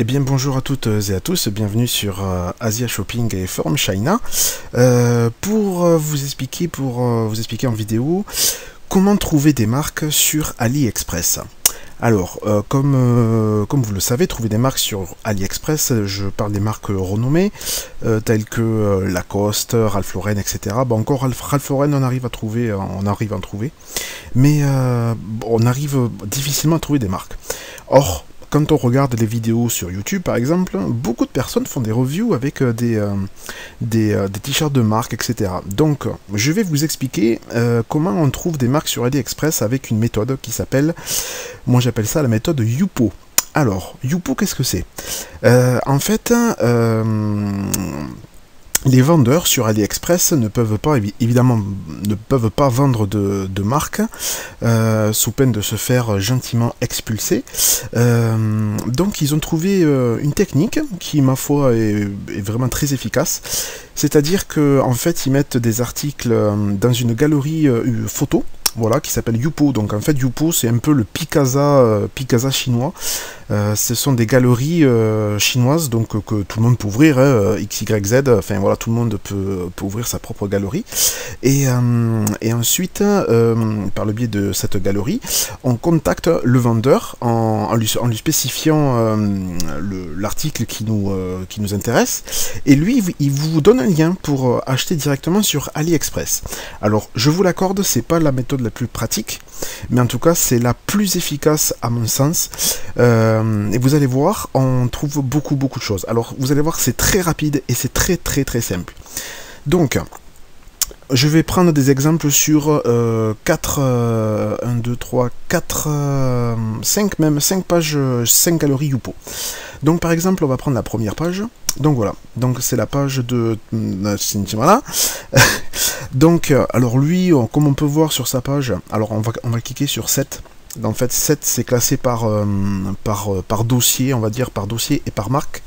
Eh bien bonjour à toutes et à tous, bienvenue sur Asia Shopping et Forum China pour vous expliquer en vidéo comment trouver des marques sur AliExpress. Alors, comme vous le savez, trouver des marques sur AliExpress, je parle des marques renommées, telles que Lacoste, Ralph Lauren, etc. Bon, encore Ralph Lauren, on arrive à en trouver, mais on arrive difficilement à trouver des marques. Or, quand on regarde les vidéos sur YouTube, par exemple, beaucoup de personnes font des reviews avec des t-shirts de marque, etc. Donc, je vais vous expliquer comment on trouve des marques sur AliExpress avec une méthode qui s'appelle, moi j'appelle ça la méthode Youpo. Alors, Youpo, qu'est-ce que c'est? En fait, les vendeurs sur AliExpress ne peuvent pas, évidemment, ne peuvent pas vendre de marques sous peine de se faire gentiment expulser. Donc ils ont trouvé une technique qui, ma foi, est vraiment très efficace. C'est-à-dire que en fait, ils mettent des articles dans une galerie photo. Voilà, qui s'appelle Youpo. Donc en fait, Youpo, c'est un peu le Picasa chinois. Ce sont des galeries chinoises, donc que tout le monde peut ouvrir, XYZ, enfin voilà, tout le monde peut ouvrir sa propre galerie. Et ensuite, par le biais de cette galerie, on contacte le vendeur en lui spécifiant l'article qui nous intéresse. Et lui, il vous donne un lien pour acheter directement sur AliExpress. Alors, je vous l'accorde, c'est pas la méthode la plus pratique, mais en tout cas c'est la plus efficace à mon sens, et vous allez voir, on trouve beaucoup de choses. Alors vous allez voir, c'est très rapide et c'est très simple. Donc je vais prendre des exemples sur 5 pages, 5 galeries Youpo. Donc par exemple, on va prendre la première page. Donc voilà, donc c'est la page de voilà. Donc alors lui, comme on peut voir sur sa page, alors on va cliquer sur 7. En fait 7 c'est classé par dossier, on va dire par dossier et par marque.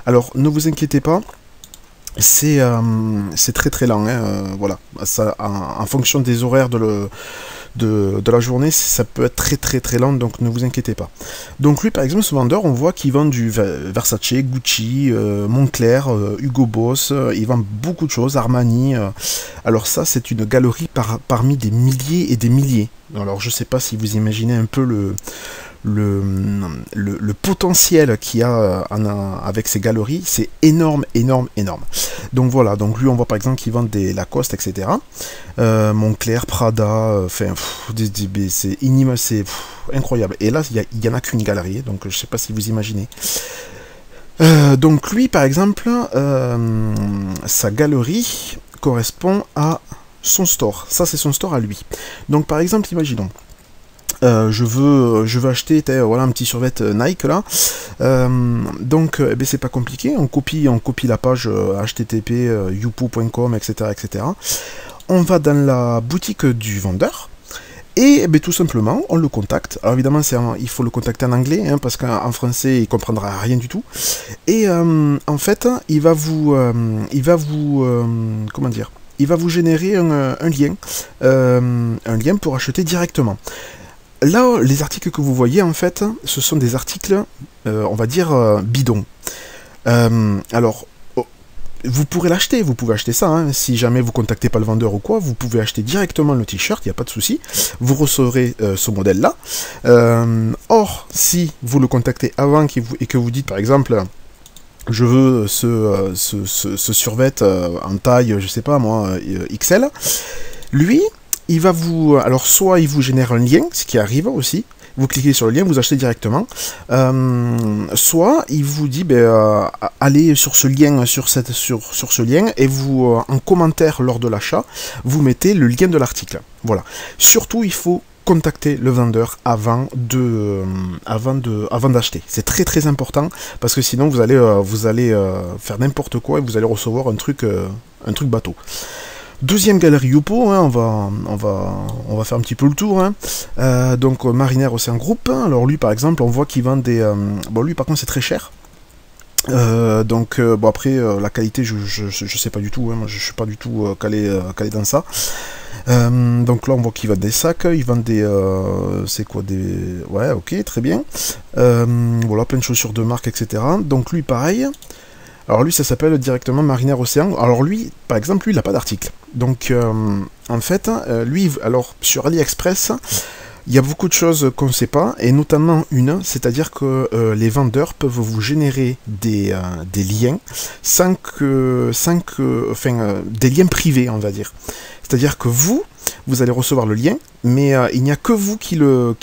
Alors ne vous inquiétez pas, c'est très lent, hein, voilà. Ça, en fonction des horaires de la journée, ça peut être très lent, donc ne vous inquiétez pas. Donc lui, par exemple, ce vendeur, on voit qu'il vend du Versace, Gucci, Moncler, Hugo Boss, il vend beaucoup de choses, Armani. Alors ça, c'est une galerie parmi des milliers et des milliers. Alors je sais pas si vous imaginez un peu le potentiel qu'il y a avec ces galeries, c'est énorme. Donc voilà, donc lui on voit par exemple qu'il vend des Lacoste, etc. Moncler, Prada, enfin c'est inimaginable, c'est incroyable. Et là il y en a qu'une galerie, donc je sais pas si vous imaginez. Donc lui par exemple, sa galerie correspond à son store. Ça c'est son store à lui. Donc par exemple, imaginons. Je veux acheter voilà, un petit survêt Nike là, donc eh ben, c'est pas compliqué, on copie la page http youpo.com, etc. On va dans la boutique du vendeur et eh ben, tout simplement on le contacte. Alors évidemment il faut le contacter en anglais, hein, parce qu'en français il comprendra rien du tout. Et en fait il va vous comment dire, il va vous générer un lien pour acheter directement. Là, les articles que vous voyez, en fait, ce sont des articles, on va dire, bidons. Alors, vous pourrez l'acheter, vous pouvez acheter ça, hein, si jamais vous contactez pas le vendeur ou quoi, vous pouvez acheter directement le t-shirt, il n'y a pas de souci, vous recevrez ce modèle-là. Or, si vous le contactez avant et que vous dites, par exemple, je veux ce survêt en taille, je sais pas moi, XL, lui... il va vous... Alors, soit il vous génère un lien, ce qui arrive aussi, vous cliquez sur le lien, vous achetez directement, soit il vous dit, allez sur ce lien, sur ce lien, et vous, en commentaire lors de l'achat, vous mettez le lien de l'article. Voilà. Surtout, il faut contacter le vendeur avant d'acheter. C'est très important, parce que sinon, vous allez faire n'importe quoi, et vous allez recevoir un truc bateau. Deuxième galerie Youpo, hein, on va faire un petit peu le tour. Hein. Donc Marinaire aussi en groupe. Alors lui par exemple, on voit qu'il vend des... bon lui par contre c'est très cher. Bon après la qualité je sais pas du tout, hein, moi je suis pas du tout calé dans ça. Donc là on voit qu'il vend des sacs, il vend des... c'est quoi des... Ouais, ok, très bien. Voilà, plein de chaussures de marque, etc. Donc lui pareil. Alors lui ça s'appelle directement Mariner Océan. Alors lui, par exemple, lui il n'a pas d'article. Donc en fait, lui, alors sur AliExpress, il y a beaucoup de choses qu'on ne sait pas, et notamment une, c'est-à-dire que les vendeurs peuvent vous générer des liens enfin, des liens privés, on va dire. C'est-à-dire que vous allez recevoir le lien, mais il n'y a que vous qui le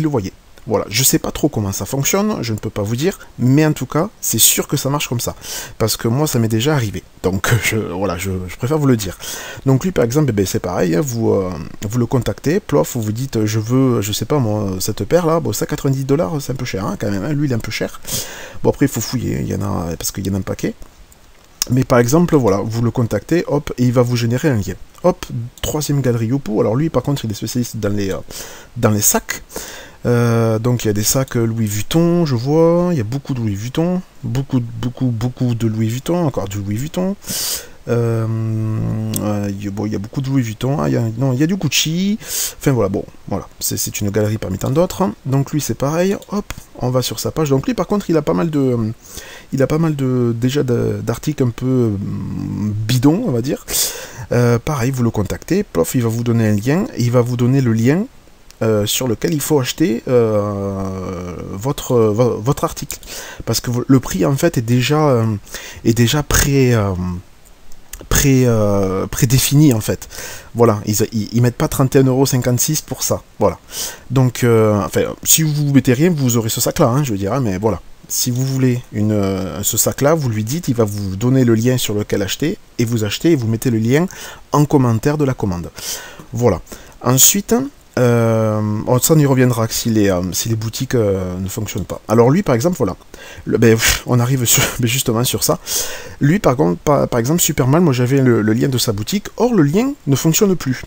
voyez. Voilà, je sais pas trop comment ça fonctionne, je ne peux pas vous dire, mais en tout cas, c'est sûr que ça marche comme ça. Parce que moi, ça m'est déjà arrivé. Donc, voilà, je préfère vous le dire. Donc lui, par exemple, eh ben, c'est pareil, hein, vous le contactez, plof, vous dites, je veux, je sais pas moi, cette paire-là, bon, ça, 90$, c'est un peu cher, hein, quand même, hein, lui, il est un peu cher. Bon, après, il faut fouiller, il y en a, parce qu'il y en a un paquet. Mais par exemple, voilà, vous le contactez, hop, et il va vous générer un lien. Hop, troisième galerie Youpo. Alors lui, par contre, il est spécialiste dans les sacs. Donc il y a des sacs Louis Vuitton, je vois, il y a beaucoup de Louis Vuitton, beaucoup de Louis Vuitton, encore du Louis Vuitton. Bon, il y a beaucoup de Louis Vuitton, ah, non, il y a du Gucci, enfin voilà, bon, voilà, c'est une galerie parmi tant d'autres. Donc lui c'est pareil, hop, on va sur sa page. Donc lui par contre il a pas mal de déjà d'articles un peu bidons, on va dire. Pareil, vous le contactez, pof, il va vous donner un lien, et il va vous donner le lien sur lequel il faut acheter votre article, parce que le prix en fait est déjà prédéfini en fait. Voilà, ils mettent pas 31,56 € pour ça. Voilà. Donc, enfin, si vous mettez rien, vous aurez ce sac-là, hein, je veux dire, hein, mais voilà. Si vous voulez ce sac-là, vous lui dites, il va vous donner le lien sur lequel acheter, et vous achetez, et vous mettez le lien en commentaire de la commande. Voilà. Ensuite, ça on y reviendra si les boutiques ne fonctionnent pas. Alors lui par exemple, voilà, on arrive justement sur ça. Lui par contre, par exemple Superman, moi j'avais le lien de sa boutique, or le lien ne fonctionne plus.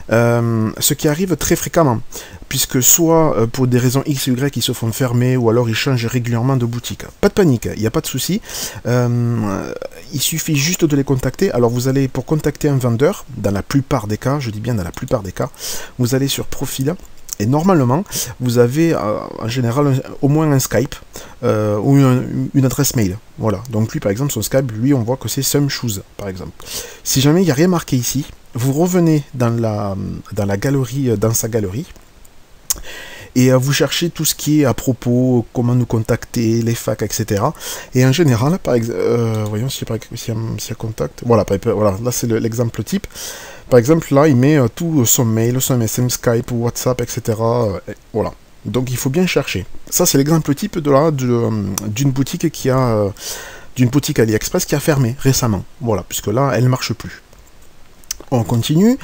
Ce qui arrive très fréquemment, puisque soit pour des raisons X et Y qui se font fermer, ou alors ils changent régulièrement de boutique. Pas de panique, il n'y a pas de souci. Il suffit juste de les contacter. Alors vous allez, pour contacter un vendeur, dans la plupart des cas, je dis bien dans la plupart des cas, vous allez sur Profil, et normalement, vous avez en général au moins un Skype ou une adresse mail. Voilà. Donc lui, par exemple, son Skype, lui, on voit que c'est Some Shoes, par exemple. Si jamais il n'y a rien marqué ici, vous revenez dans la galerie, dans sa galerie, et vous cherchez tout ce qui est à propos, comment nous contacter, les facs, etc. Et en général, par exemple, voyons s'il y a contact. Voilà, voilà, là c'est l'exemple type. Par exemple, là, il met tout son mail, son MSN, Skype, WhatsApp, etc. Voilà. Donc il faut bien chercher. Ça, c'est l'exemple type d'une boutique d'une boutique AliExpress qui a fermé récemment. Voilà, puisque là, elle ne marche plus. On continue.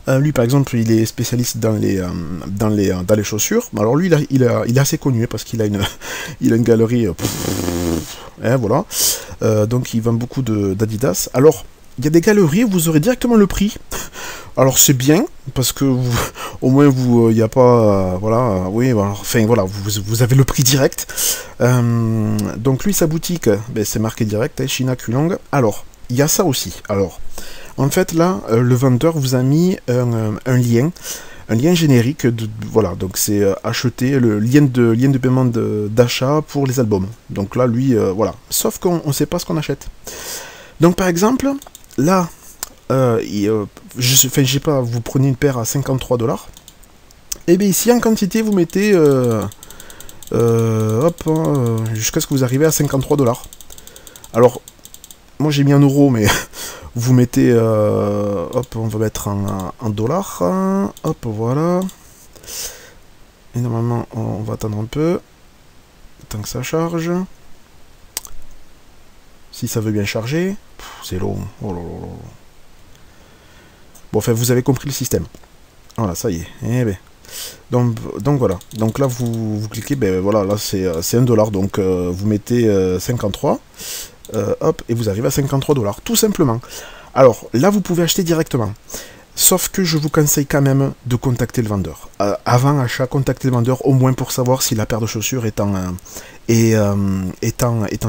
Lui, par exemple, il est spécialiste dans les chaussures. Alors lui, il est assez connu parce qu'il a une galerie. Voilà. Donc il vend beaucoup d'Adidas. Alors, il y a des galeries où vous aurez directement le prix. Alors c'est bien parce que au moins il n'y a pas, voilà, oui, enfin voilà, vous avez le prix direct. Donc lui, sa boutique, c'est marqué direct, hein, China Kulong. Alors il y a ça aussi. Alors en fait là, le vendeur vous a mis un lien générique, voilà, donc c'est acheter le lien de paiement d'achat pour les albums. Donc là, lui, voilà, sauf qu'on ne sait pas ce qu'on achète. Donc par exemple, là, je sais pas, vous prenez une paire à 53$, et bien ici en quantité vous mettez, hop, jusqu'à ce que vous arrivez à 53$. Alors, moi j'ai mis en euros, mais vous mettez, hop, on va mettre en dollars, hop, voilà. Et normalement, on va attendre un peu, tant que ça charge. Si ça veut bien charger, c'est long, oh là là là. Bon, enfin, vous avez compris le système. Voilà, ça y est. Eh ben. Donc voilà. Donc là, vous cliquez, ben voilà, là c'est 1$. Donc vous mettez 53. Hop, et vous arrivez à 53$. Tout simplement. Alors là, vous pouvez acheter directement. Sauf que je vous conseille quand même de contacter le vendeur. Avant achat, contactez le vendeur au moins pour savoir si la paire de chaussures est en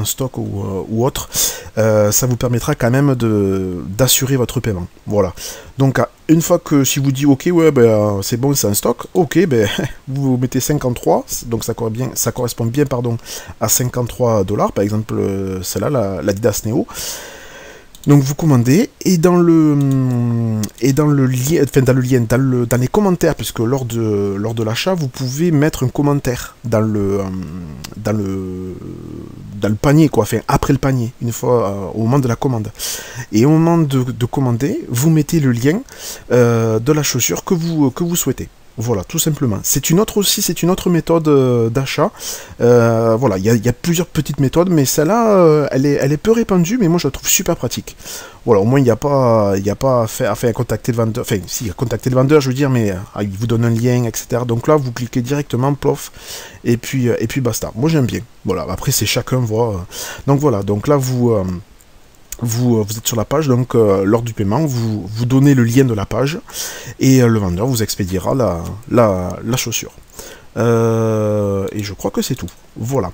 stock ou autre. Ça vous permettra quand même d'assurer votre paiement. Voilà. Donc une fois que si vous dites ok ouais ben c'est bon, c'est en stock, ok ben vous mettez 53, donc ça correspond bien pardon à 53 $, par exemple celle-là, la Adidas Neo. Donc vous commandez et dans le lien, enfin dans les commentaires, puisque lors de l'achat vous pouvez mettre un commentaire dans le panier quoi, enfin après le panier, une fois au moment de la commande. Et au moment de commander, vous mettez le lien de la chaussure que vous souhaitez. Voilà, tout simplement. C'est une autre méthode d'achat. Voilà, il y a plusieurs petites méthodes, mais celle-là, elle est peu répandue, mais moi je la trouve super pratique. Voilà, au moins il n'y a pas à faire contacter le vendeur. Enfin, si, à contacter le vendeur, je veux dire, mais il vous donne un lien, etc. Donc là, vous cliquez directement, plof, et puis basta. Moi j'aime bien. Voilà, après c'est chacun voit. Donc voilà, donc là vous êtes sur la page, donc lors du paiement, vous donnez le lien de la page et le vendeur vous expédiera la chaussure. Et je crois que c'est tout. Voilà.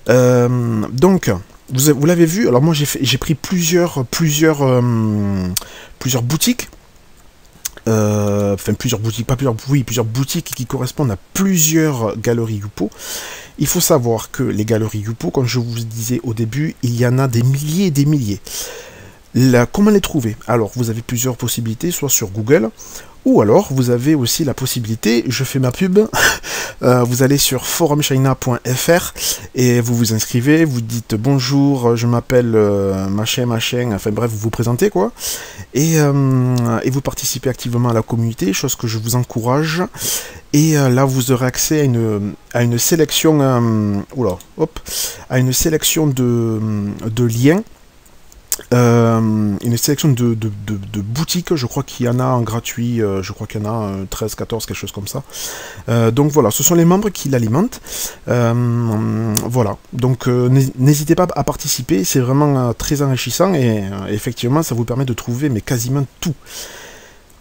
Donc, vous l'avez vu, alors moi j'ai pris plusieurs boutiques. Enfin plusieurs boutiques, pas plusieurs, oui, plusieurs boutiques qui correspondent à plusieurs galeries Youpo. Il faut savoir que les galeries Youpo, comme je vous disais au début, il y en a des milliers et des milliers. Comment les trouver? Alors, vous avez plusieurs possibilités, soit sur Google, ou alors vous avez aussi la possibilité, je fais ma pub, vous allez sur forumchina.fr et vous vous inscrivez, vous dites bonjour, je m'appelle machin, enfin bref, vous vous présentez quoi, et vous participez activement à la communauté, chose que je vous encourage. Et là, vous aurez accès à une sélection, à une sélection de liens. Une sélection de boutiques, je crois qu'il y en a en gratuit, je crois qu'il y en a 13, 14, quelque chose comme ça. Donc voilà, ce sont les membres qui l'alimentent. Voilà, donc n'hésitez pas à participer, c'est vraiment très enrichissant et effectivement ça vous permet de trouver mais quasiment tout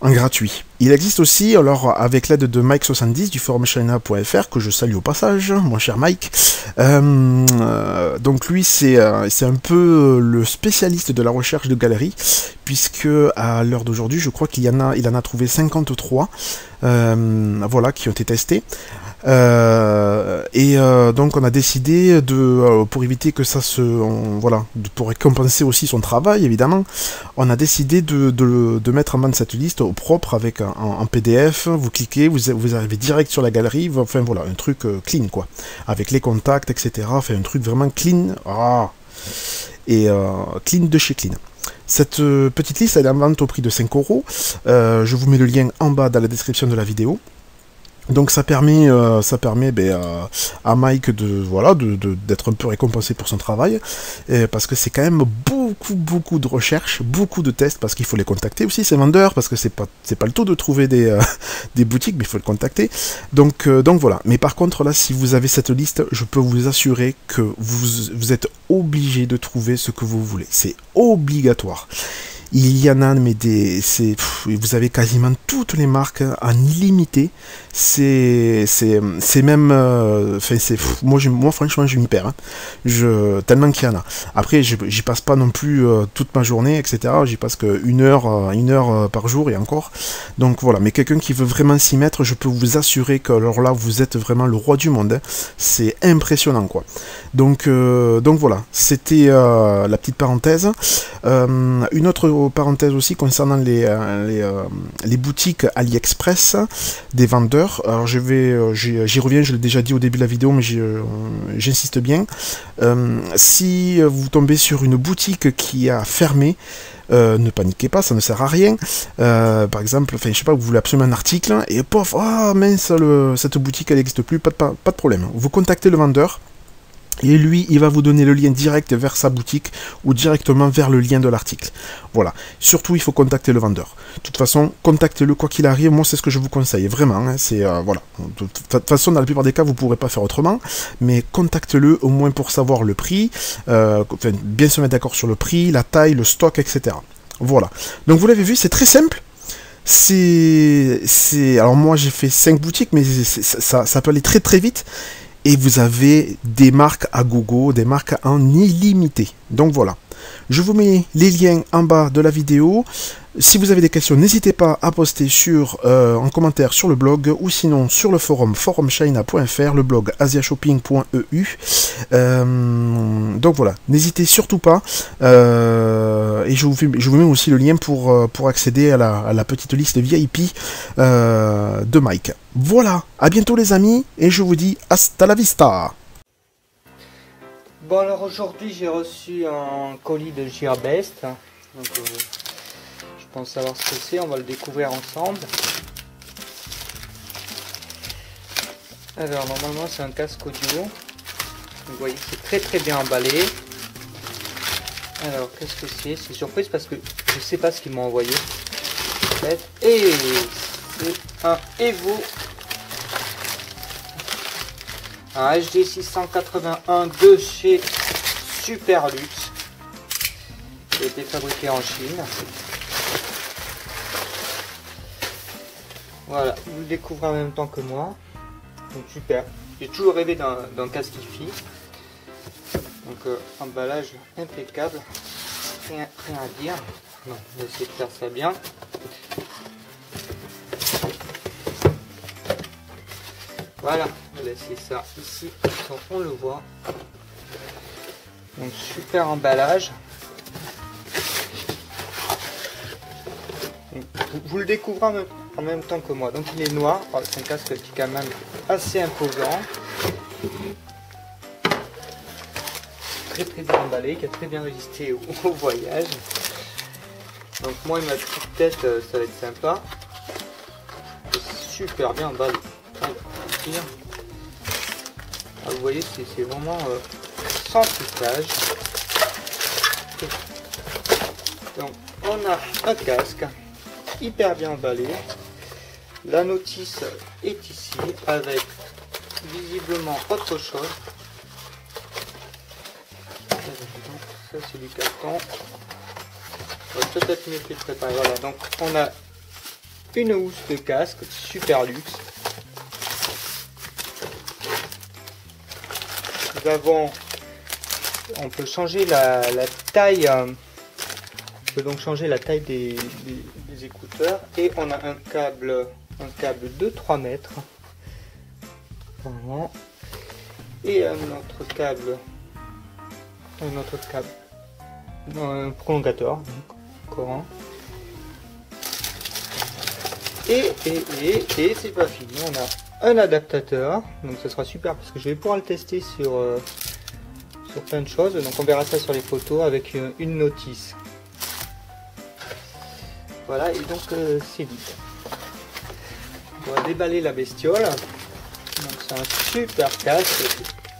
en gratuit. Il existe aussi, alors avec l'aide de Mike70 du forumchina.fr, que je salue au passage, mon cher Mike, donc lui c'est un peu le spécialiste de la recherche de galeries, puisque à l'heure d'aujourd'hui je crois il en a trouvé 53, voilà, qui ont été testés. Donc on a décidé pour éviter que ça voilà, pour récompenser aussi son travail évidemment, on a décidé de mettre en bande cette liste au propre avec en PDF. Vous cliquez, vous arrivez direct sur la galerie, enfin voilà, un truc clean quoi, avec les contacts, etc. Enfin un truc vraiment clean, clean de chez clean. Cette petite liste elle est en vente au prix de 5 €. Je vous mets le lien en bas dans la description de la vidéo. Donc ça permet à Mike d'être un peu récompensé pour son travail, parce que c'est quand même beaucoup de recherches, beaucoup de tests, parce qu'il faut les contacter aussi ces vendeurs, parce que c'est pas le tout de trouver des boutiques, mais il faut le contacter. Donc voilà. Mais par contre là, si vous avez cette liste, je peux vous assurer que vous êtes obligé de trouver ce que vous voulez. C'est obligatoire. Il y en a, mais vous avez quasiment toutes les marques en illimité. C'est même, moi franchement je m'y perds. Hein. Tellement qu'il y en a. Après, j'y passe pas non plus toute ma journée, etc. J'y passe que une heure par jour et encore. Donc voilà. Mais quelqu'un qui veut vraiment s'y mettre, je peux vous assurer que alors là, vous êtes vraiment le roi du monde. Hein. C'est impressionnant quoi. Donc voilà. C'était la petite parenthèse. Une autre parenthèse aussi concernant les boutiques AliExpress des vendeurs. Alors j'y reviens, je l'ai déjà dit au début de la vidéo, mais j'insiste bien. Si vous tombez sur une boutique qui a fermé, ne paniquez pas, ça ne sert à rien. Par exemple, je sais pas, vous voulez absolument un article et pof, mince, cette boutique elle n'existe plus, pas de problème. Vous contactez le vendeur. Et lui, il va vous donner le lien direct vers sa boutique ou directement vers le lien de l'article. Voilà. Surtout, il faut contacter le vendeur. De toute façon, contactez-le quoi qu'il arrive. Moi, c'est ce que je vous conseille. Vraiment. Hein, voilà. De toute façon, dans la plupart des cas, vous ne pourrez pas faire autrement. Mais contactez-le au moins pour savoir le prix. Bien se mettre d'accord sur le prix, la taille, le stock, etc. Voilà. Donc, vous l'avez vu, c'est très simple. Alors moi j'ai fait 5 boutiques, mais ça peut aller très très vite. Et vous avez des marques à gogo, des marques en illimité. Donc voilà. Je vous mets les liens en bas de la vidéo. Si vous avez des questions, n'hésitez pas à poster en commentaire sur le blog ou sinon sur le forum forumchina.fr, le blog asiashopping.eu. Donc voilà, n'hésitez surtout pas. Et je vous mets aussi le lien pour accéder à la petite liste VIP de Mike. Voilà, à bientôt les amis, et je vous dis hasta la vista. Bon, alors aujourd'hui j'ai reçu un colis de Gearbest. Donc, je pense savoir ce que c'est, on va le découvrir ensemble. Alors normalement c'est un casque audio. Vous voyez que c'est très bien emballé. Alors qu'est-ce que c'est? C'est surprise parce que je sais pas ce qu'ils m'ont envoyé. Et c'est un Evo. Un HD 681 de chez Superlux. Il a été fabriqué en Chine. Voilà, vous le découvrez en même temps que moi. Donc super. J'ai toujours rêvé d'un casque hi-fi. Donc emballage impeccable. Rien à dire. Non, on va essayer de faire ça bien. Voilà, on va laisser ça ici, on le voit. Donc super emballage. Vous le découvrez en même temps que moi. Donc il est noir, c'est un casque qui est quand même assez imposant. Très bien emballé, qui a très bien résisté au voyage. Donc moi et ma petite tête, ça va être sympa. Super bien emballé. Ah, vous voyez, c'est vraiment sans trucage. Donc on a un casque hyper bien emballé. La notice est ici avec visiblement autre chose. Ça c'est du carton. On va peut-être mieux que le préparer. Voilà, donc on a une housse de casque Superlux. On peut changer la taille, on peut donc changer la taille des écouteurs, et on a un câble de 3 mètres vraiment, et un prolongateur courant. Et c'est pas fini, on a un adaptateur, donc ça sera super parce que je vais pouvoir le tester sur plein de choses. Donc on verra ça sur les photos avec une notice. Voilà, et donc c'est vide. On va déballer la bestiole. Donc c'est un super casque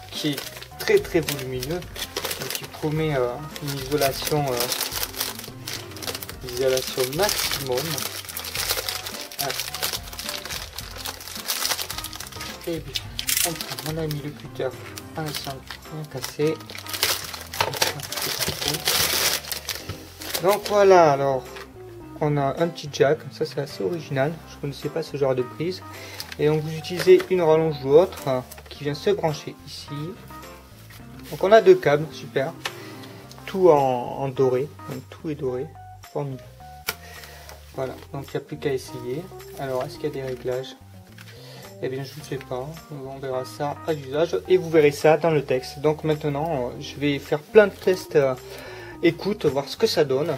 qui est très volumineux, et qui promet une isolation maximum. Voilà. Et bien, on a mis le cutter à l'instant bien cassé. Donc voilà, alors on a un petit jack, ça c'est assez original, je ne connaissais pas ce genre de prise. Et donc vous utilisez une rallonge ou autre qui vient se brancher ici. Donc on a deux câbles, super. Tout en doré, donc tout est doré, formidable. Voilà, donc il n'y a plus qu'à essayer. Alors est-ce qu'il y a des réglages? Eh bien je ne sais pas, on verra ça à l'usage et vous verrez ça dans le texte. Donc maintenant je vais faire plein de tests écoute, voir ce que ça donne.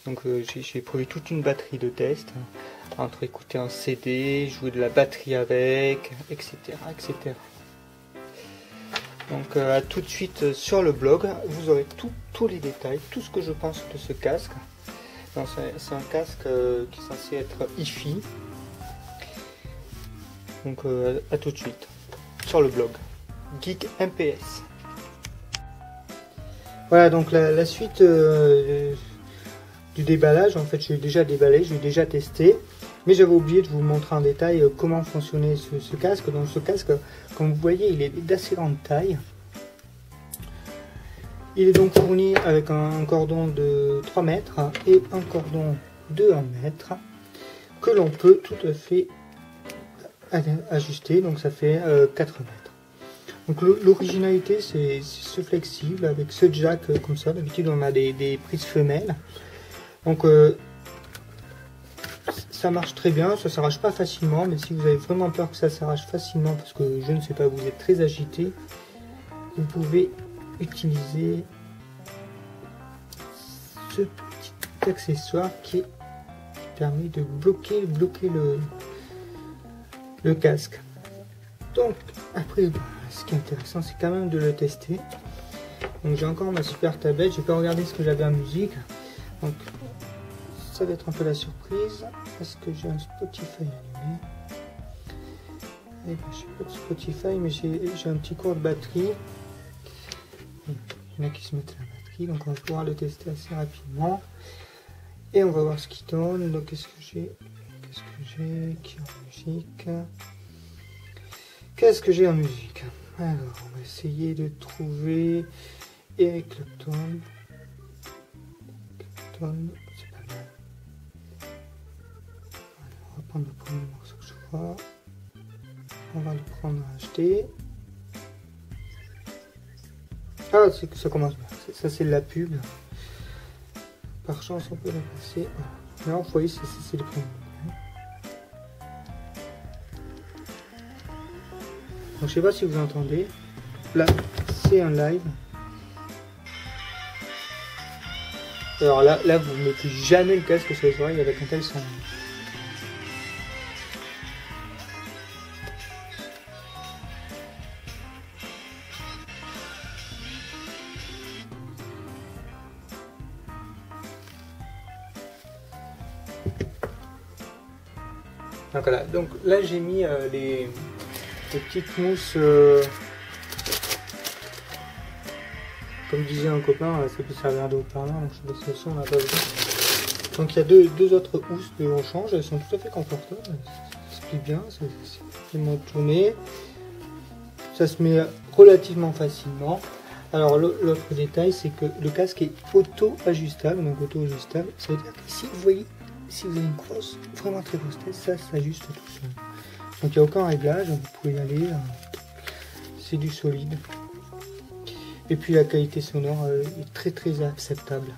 Donc j'ai prévu toute une batterie de tests, entre écouter un CD, jouer de la batterie avec, etc. etc. Donc à tout de suite sur le blog, vous aurez tous les détails, tout ce que je pense de ce casque. C'est un casque qui est censé être hi-fi. Donc à tout de suite sur le blog Geek MPS. Voilà, donc la suite du déballage. En fait, je l'ai déjà déballé, je l'ai déjà testé, mais j'avais oublié de vous montrer en détail comment fonctionnait ce casque. Donc ce casque, comme vous voyez, il est d'assez grande taille. Il est donc fourni avec un cordon de 3 mètres et un cordon de 1 mètre. que l'on peut tout à fait ajuster, donc ça fait 4 mètres. Donc l'originalité, c'est ce flexible avec ce jack comme ça. D'habitude on a des prises femelles, donc ça marche très bien, ça s'arrache pas facilement, mais si vous avez vraiment peur que ça s'arrache facilement parce que je ne sais pas, vous êtes très agité, vous pouvez utiliser ce petit accessoire qui permet de bloquer le casque. Donc après, ce qui est intéressant, c'est quand même de le tester. Donc j'ai encore ma super tablette, j'ai pas regardé ce que j'avais en musique, donc ça va être un peu la surprise. Est-ce que j'ai un Spotify allumé? Eh ben, j'ai pas de Spotify, mais j'ai un petit cours de batterie. Il y en a qui se mettent la batterie, donc on va pouvoir le tester assez rapidement. Et on va voir ce qui donne. Donc qu'est-ce que j'ai qui est en musique? Qu'est-ce que j'ai en musique? Alors on va essayer de trouver Eric Clapton. C'est pas mal. On va prendre le premier morceau que je vois. On va le prendre à acheter. Ah, c'est que ça commence bien. Ça c'est de la pub. Par chance on peut la passer. Non, vous voyez, c'est le premier. Donc je sais pas si vous entendez. Là, c'est un live. Alors là, vous ne mettez jamais le casque sur les oreilles avec un tel son. Donc voilà. Donc là, j'ai mis les petites mousses. Comme disait un copain, ça peut servir de haut-parleur, donc je laisse le son là bas. Donc il y a deux autres housses de rechange, elles sont tout à fait confortables, ça se plie bien, c'est moins tourné, ça se met relativement facilement. Alors l'autre détail, c'est que le casque est auto-ajustable, donc auto-ajustable, ça veut dire que si vous voyez, si vous avez une grosse, vraiment très grosse tête, ça s'ajuste tout seul. Donc il n'y a aucun réglage, vous pouvez y aller, c'est du solide. Et puis la qualité sonore est très acceptable.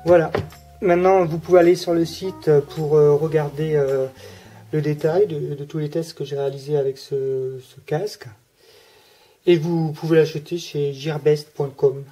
Voilà. Maintenant, vous pouvez aller sur le site pour regarder le détail de tous les tests que j'ai réalisés avec ce casque. Et vous pouvez l'acheter chez gearbest.com.